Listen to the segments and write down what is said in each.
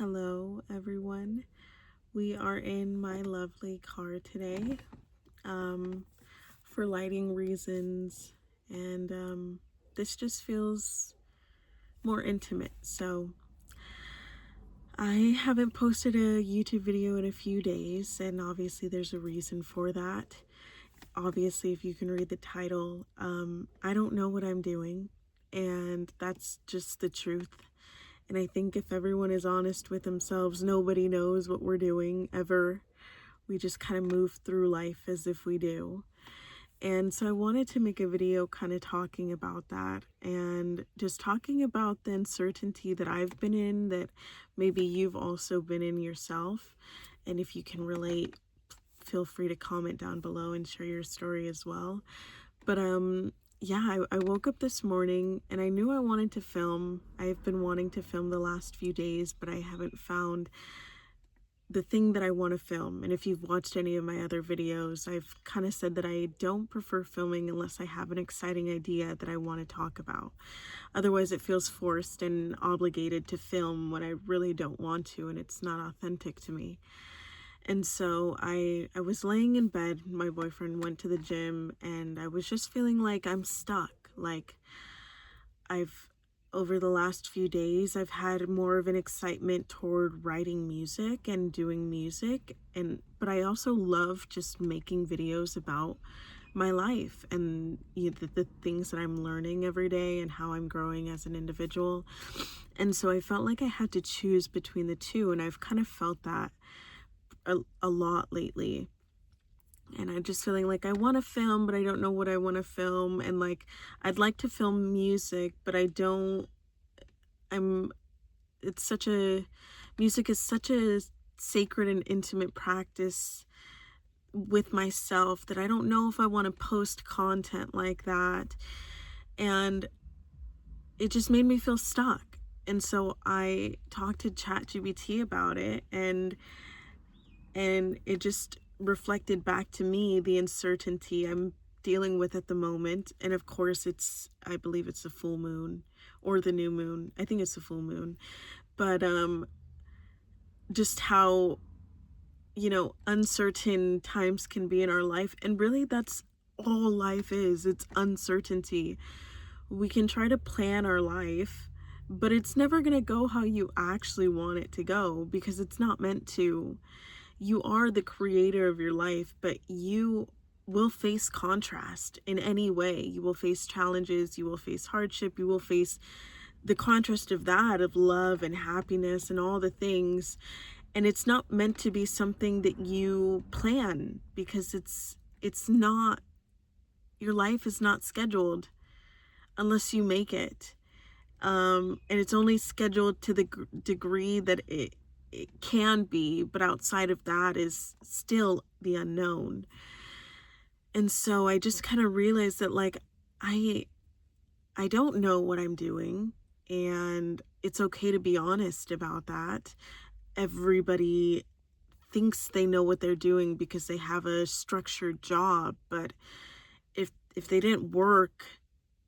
Hello, everyone. We are in my lovely car today um, for lighting reasons, and this just feels more intimate. So, I haven't posted a YouTube video in a few days, and obviously, there's a reason for that. Obviously, if you can read the title, I don't know what I'm doing, and that's just the truth. And I think if everyone is honest with themselves, nobody knows what we're doing ever. We just kind of move through life as if we do. And so I wanted to make a video kind of talking about that and just talking about the uncertainty that I've been in, that maybe you've also been in yourself. And if you can relate, feel free to comment down below and share your story as well. But yeah, I woke up this morning and I knew I wanted to film. I've been wanting to film the last few days, but I haven't found the thing that I want to film. And if you've watched any of my other videos, I've kind of said that I don't prefer filming unless I have an exciting idea that I want to talk about. Otherwise, it feels forced and obligated to film when I really don't want to, and it's not authentic to me. And so I was laying in bed, my boyfriend went to the gym, and I was just feeling like I'm stuck. Like over the last few days, I've had more of an excitement toward writing music and doing music, but I also love just making videos about my life and the things that I'm learning every day and how I'm growing as an individual. And so I felt like I had to choose between the two, and I've kind of felt that a lot lately. And I'm just feeling like I want to film, but I don't know what I want to film. And like, I'd like to film music, but I don't, it's such a, music is such a sacred and intimate practice with myself that I don't know if I want to post content like that. And it just made me feel stuck. And so I talked to ChatGPT about it, and it just reflected back to me the uncertainty I'm dealing with at the moment. And of course, I believe it's the full moon or the new moon. I think it's the full moon. But just how, uncertain times can be in our life. And really, that's all life is. It's uncertainty. We can try to plan our life, but it's never going to go how you actually want it to go, because it's not meant to. You are the creator of your life, but you will face contrast in any way. You will face challenges, you will face hardship, you will face the contrast of that, of love and happiness and all the things. And it's not meant to be something that you plan, because it's not, your life is not scheduled unless you make it. And it's only scheduled to the degree that it can be, but outside of that is still the unknown. And so I just kind of realized that, like, I don't know what I'm doing, and it's okay to be honest about that. Everybody thinks they know what they're doing because they have a structured job, but if they didn't work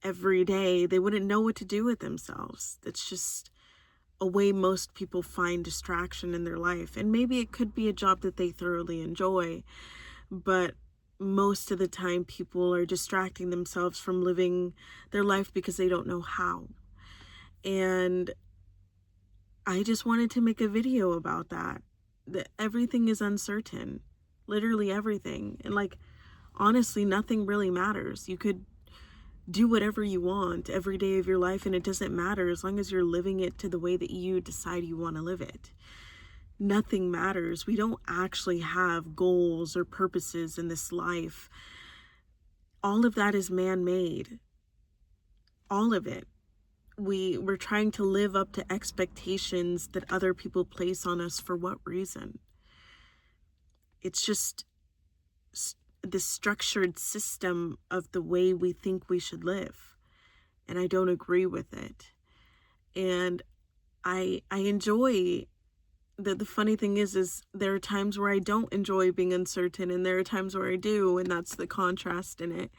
every day, they wouldn't know what to do with themselves. That's just a way most people find distraction in their life. And maybe it could be a job that they thoroughly enjoy, but most of the time people are distracting themselves from living their life because they don't know how. And I just wanted to make a video about that everything is uncertain, literally everything. And like, honestly, nothing really matters. You could do whatever you want every day of your life, and it doesn't matter as long as you're living it to the way that you decide you want to live it. Nothing matters. We don't actually have goals or purposes in this life. All of that is man-made. All of it. We're trying to live up to expectations that other people place on us. For what reason? It's just the structured system of the way we think we should live, and I don't agree with it. And I enjoy the funny thing is there are times where I don't enjoy being uncertain, and there are times where I do, and that's the contrast in it.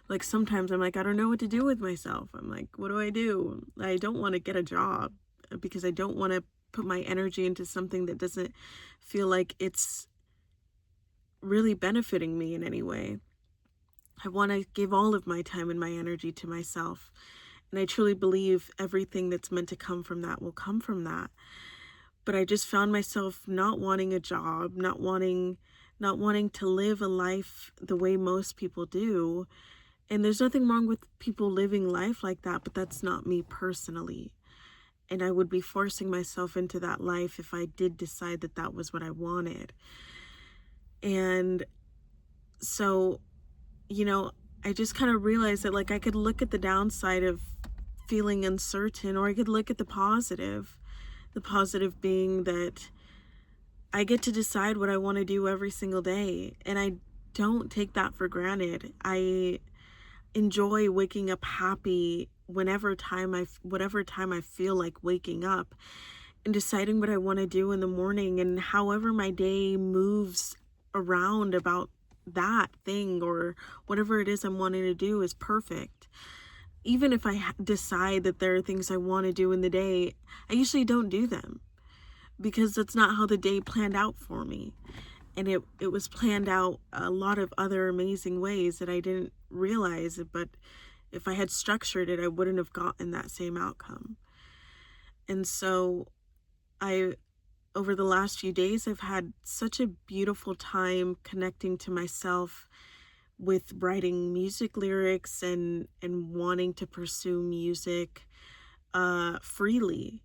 Like, sometimes I'm like, I don't know what to do with myself. I'm like, what do? I don't want to get a job because I don't want to put my energy into something that doesn't feel like it's really benefiting me in any way. I want to give all of my time and my energy to myself. And I truly believe everything that's meant to come from that will come from that. But I just found myself not wanting a job, not wanting to live a life the way most people do. And there's nothing wrong with people living life like that, but that's not me personally. And I would be forcing myself into that life if I did decide that that was what I wanted. And so, I just kind of realized that like I could look at the downside of feeling uncertain, or I could look at the positive. The positive being that I get to decide what I want to do every single day, and I don't take that for granted. I enjoy waking up happy whatever time I feel like waking up, and deciding what I want to do in the morning, and however my day moves around about that thing or whatever it is I'm wanting to do is perfect. Even if I decide that there are things I want to do in the day, I usually don't do them because that's not how the day planned out for me. And it was planned out a lot of other amazing ways that I didn't realize it, but if I had structured it, I wouldn't have gotten that same outcome. And so over the last few days, I've had such a beautiful time connecting to myself with writing music lyrics and wanting to pursue music freely.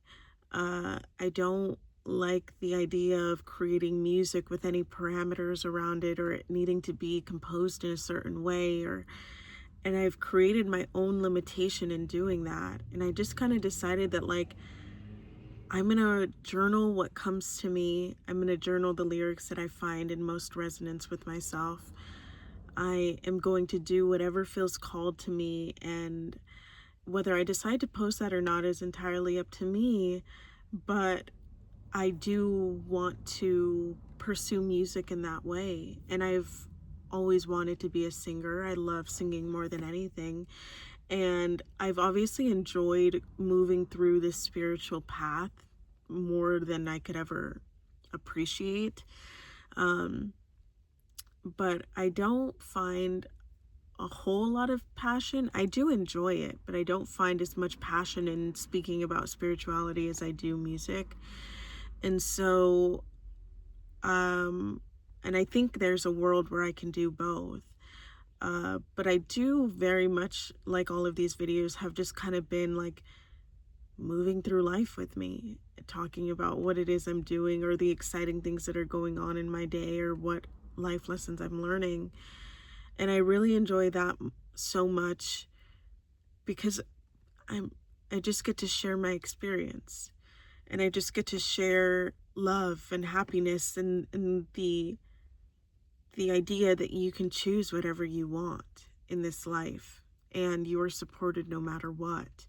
I don't like the idea of creating music with any parameters around it, or it needing to be composed in a certain way, and I've created my own limitation in doing that. And I just kind of decided that like I'm gonna journal what comes to me. I'm gonna journal the lyrics that I find in most resonance with myself. I am going to do whatever feels called to me, and whether I decide to post that or not is entirely up to me. But I do want to pursue music in that way, and I've always wanted to be a singer. I love singing more than anything, and I've obviously enjoyed moving through this spiritual path more than I could ever appreciate. But I don't find a whole lot of passion. I do enjoy it, but I don't find as much passion in speaking about spirituality as I do music. And so, and I think there's a world where I can do both. But I do very much, like all of these videos, have just kind of been like moving through life with me, talking about what it is I'm doing, or the exciting things that are going on in my day, or what life lessons I'm learning. And I really enjoy that so much because I just get to share my experience, and I just get to share love and happiness, and the idea that you can choose whatever you want in this life, and you are supported no matter what.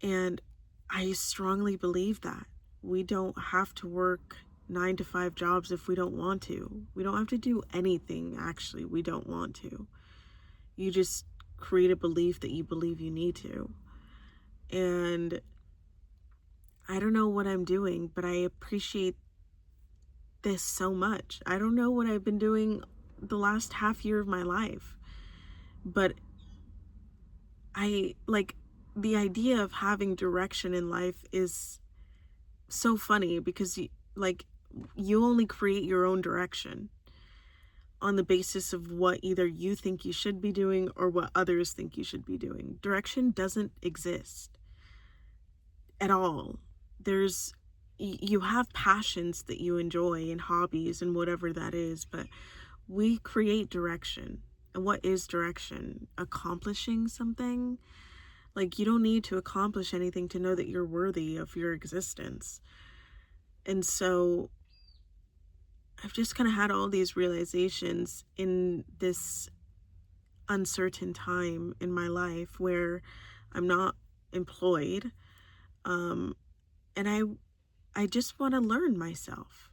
And I strongly believe that we don't have to work 9 to 5 jobs if we don't want to. We don't have to do anything, actually, we don't want to. You just create a belief that you believe you need to. And I don't know what I'm doing, but I appreciate this so much. I don't know what I've been doing the last half year of my life, but I like the idea of having direction in life is so funny because you only create your own direction on the basis of what either you think you should be doing or what others think you should be doing. Direction doesn't exist at all. You have passions that you enjoy and hobbies and whatever that is, but we create direction. And what is direction? Accomplishing something? Like, you don't need to accomplish anything to know that you're worthy of your existence. And so I've just kind of had all these realizations in this uncertain time in my life where I'm not employed. And I just want to learn myself.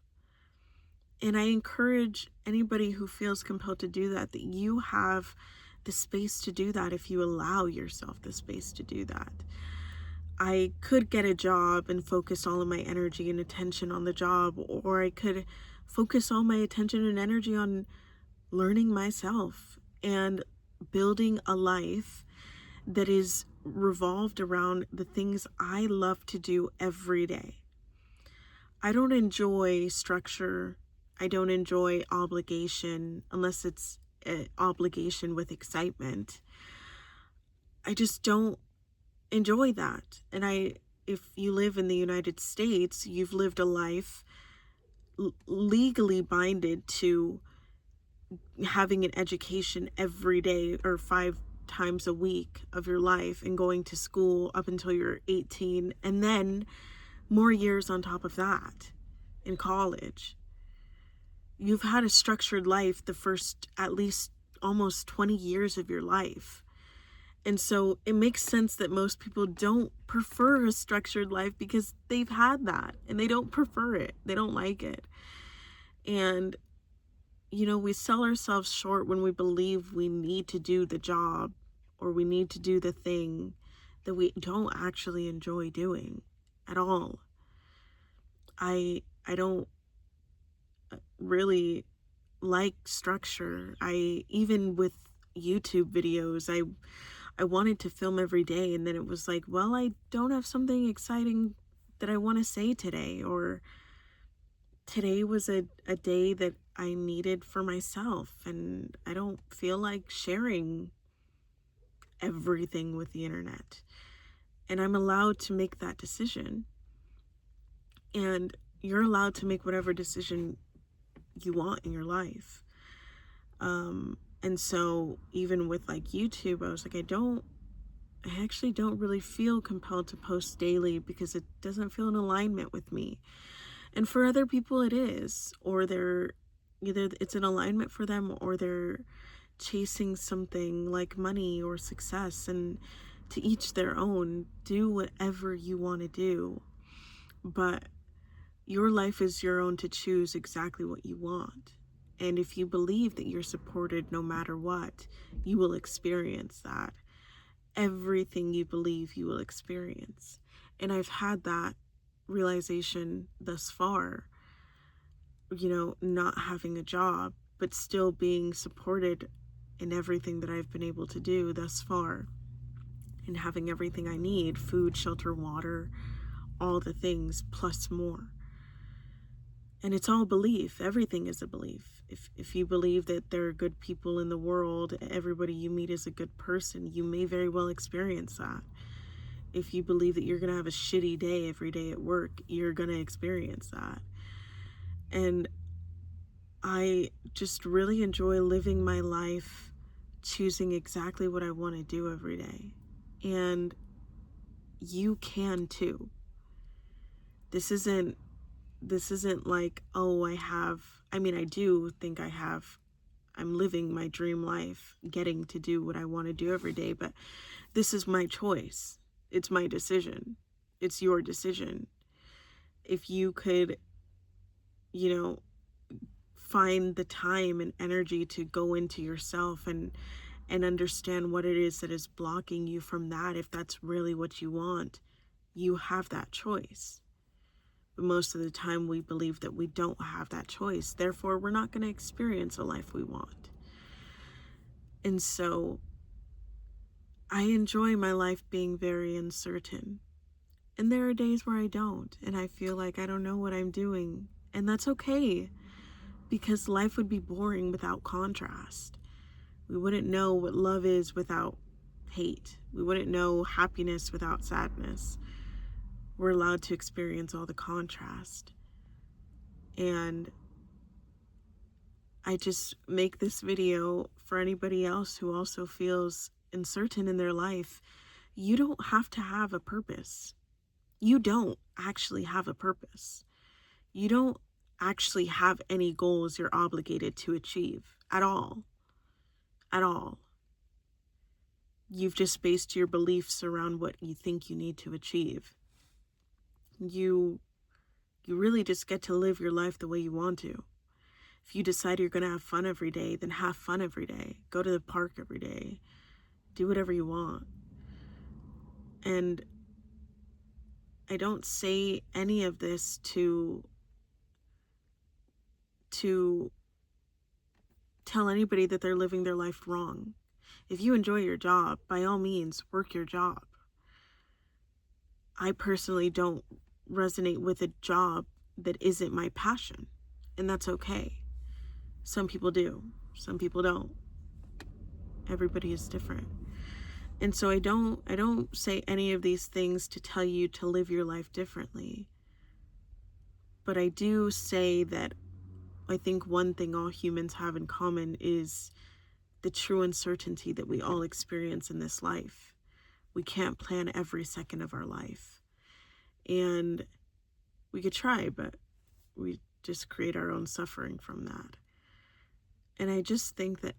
And I encourage anybody who feels compelled to do that you have the space to do that if you allow yourself the space to do that. I could get a job and focus all of my energy and attention on the job, or I could focus all my attention and energy on learning myself and building a life that is revolved around the things I love to do every day. I don't enjoy structure. I don't enjoy obligation unless it's an obligation with excitement. I just don't enjoy that. And if you live in the United States, you've lived a life legally binded to having an education every day or 5 times a week of your life and going to school up until you're 18, and then more years on top of that in college. You've had a structured life the first at least almost 20 years of your life. And so it makes sense that most people don't prefer a structured life because they've had that and they don't prefer it. They don't like it. And, we sell ourselves short when we believe we need to do the job or we need to do the thing that we don't actually enjoy doing at all. I don't really like structure. Even with YouTube videos, I wanted to film every day, and then it was like, well, I don't have something exciting that I want to say today, or today was a day that I needed for myself, and I don't feel like sharing everything with the internet. And I'm allowed to make that decision. And you're allowed to make whatever decision you want in your life. And so even with like YouTube, I was like, I actually don't really feel compelled to post daily because it doesn't feel in alignment with me. And for other people it is, or either it's an alignment for them, or they're chasing something like money or success, and to each their own. Do whatever you want to do, but your life is your own to choose exactly what you want. And if you believe that you're supported no matter what, you will experience that. Everything you believe, you will experience. And I've had that realization thus far, not having a job, but still being supported in everything that I've been able to do thus far, and having everything I need: food, shelter, water, all the things plus more. And it's all belief. Everything is a belief. If you believe that there are good people in the world, everybody you meet is a good person, you may very well experience that. If you believe that you're going to have a shitty day every day at work, you're going to experience that. And I just really enjoy living my life, choosing exactly what I want to do every day. And you can too. This isn't like, oh, I do think I'm living my dream life, getting to do what I want to do every day, but this is my choice. It's my decision. It's your decision. If you could, find the time and energy to go into yourself and understand what it is that is blocking you from that, if that's really what you want, you have that choice. But most of the time we believe that we don't have that choice. Therefore, we're not going to experience a life we want. And so I enjoy my life being very uncertain. And there are days where I don't, and I feel like I don't know what I'm doing. And that's okay, because life would be boring without contrast. We wouldn't know what love is without hate. We wouldn't know happiness without sadness. We're allowed to experience all the contrast. And I just make this video for anybody else who also feels uncertain in their life. You don't have to have a purpose. You don't actually have a purpose. You don't actually have any goals you're obligated to achieve at all. At all. You've just based your beliefs around what you think you need to achieve. You really just get to live your life the way you want to. If you decide you're going to have fun every day, then have fun every day. Go to the park every day. Do whatever you want. And I don't say any of this to tell anybody that they're living their life wrong. If you enjoy your job, by all means, work your job. I personally don't resonate with a job that isn't my passion, and that's okay. Some people do, some people don't. Everybody is different. And so I don't say any of these things to tell you to live your life differently. But I do say that I think one thing all humans have in common is the true uncertainty that we all experience in this life. We can't plan every second of our life. And we could try, but we just create our own suffering from that. And I just think that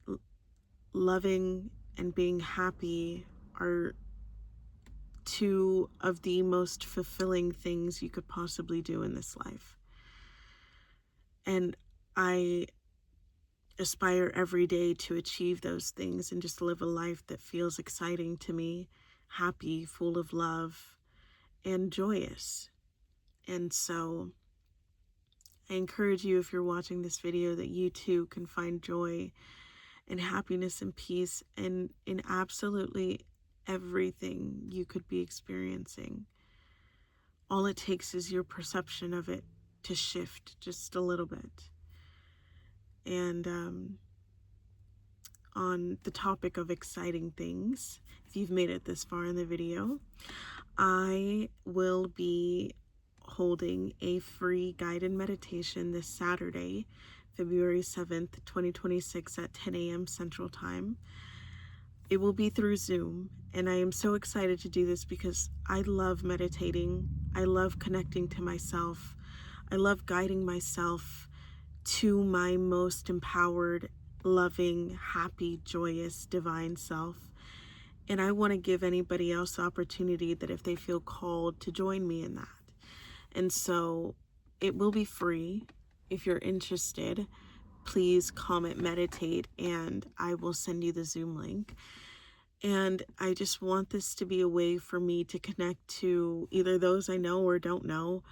loving and being happy are two of the most fulfilling things you could possibly do in this life. And I aspire every day to achieve those things and just live a life that feels exciting to me, happy, full of love, and joyous. And so I encourage you, if you're watching this video, that you too can find joy and happiness and peace in absolutely everything you could be experiencing. All it takes is your perception of it to shift just a little bit. And on the topic of exciting things, if you've made it this far in the video, I will be holding a free guided meditation this Saturday, February 7th, 2026 at 10 a.m. Central Time. It will be through Zoom, and I am so excited to do this because I love meditating. I love connecting to myself. I love guiding myself to my most empowered, loving, happy, joyous, divine self. And I want to give anybody else the opportunity that if they feel called to join me in that. And so it will be free. If you're interested, please comment meditate and I will send you the Zoom link. And I just want this to be a way for me to connect to either those I know or don't know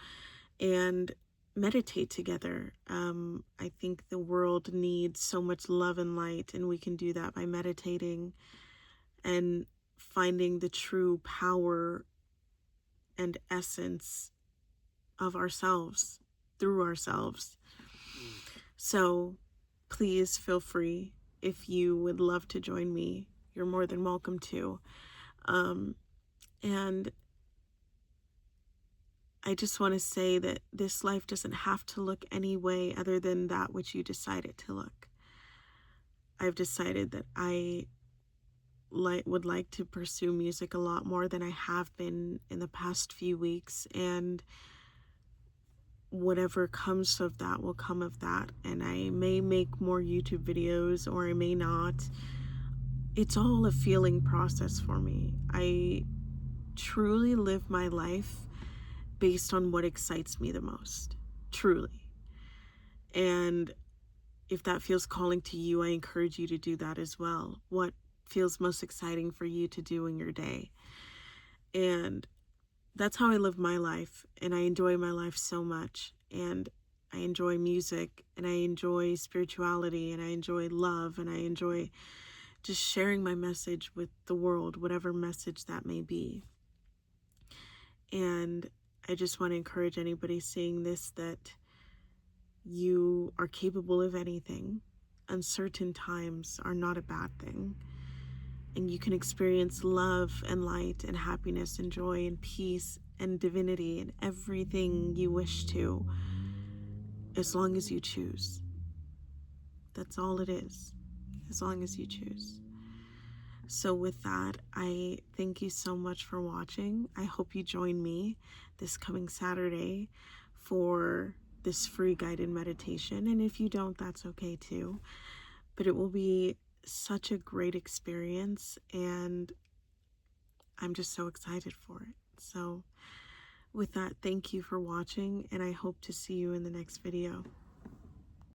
and meditate together. I think the world needs so much love and light, and we can do that by meditating and finding the true power and essence of ourselves through ourselves. So please feel free. If you would love to join me, you're more than welcome to. And I just want to say that this life doesn't have to look any way other than that which you decide it to look. I've decided that I would like to pursue music a lot more than I have been in the past few weeks, and whatever comes of that will come of that. And I may make more YouTube videos or I may not. It's all a feeling process for me. I truly live my life based on what excites me the most, truly. And if that feels calling to you, I encourage you to do that as well. What feels most exciting for you to do in your day? And that's how I live my life, and I enjoy my life so much. And I enjoy music, and I enjoy spirituality, and I enjoy love, and I enjoy just sharing my message with the world, whatever message that may be. And I just want to encourage anybody seeing this that you are capable of anything. Uncertain times are not a bad thing. And you can experience love and light and happiness and joy and peace and divinity and everything you wish to, as long as you choose. That's all it is, as long as you choose. So with that, I thank you so much for watching. I hope you join me this coming Saturday for this free guided meditation. And if you don't, that's okay too. But it will be such a great experience, and I'm just so excited for it. So with that, thank you for watching, and I hope to see you in the next video.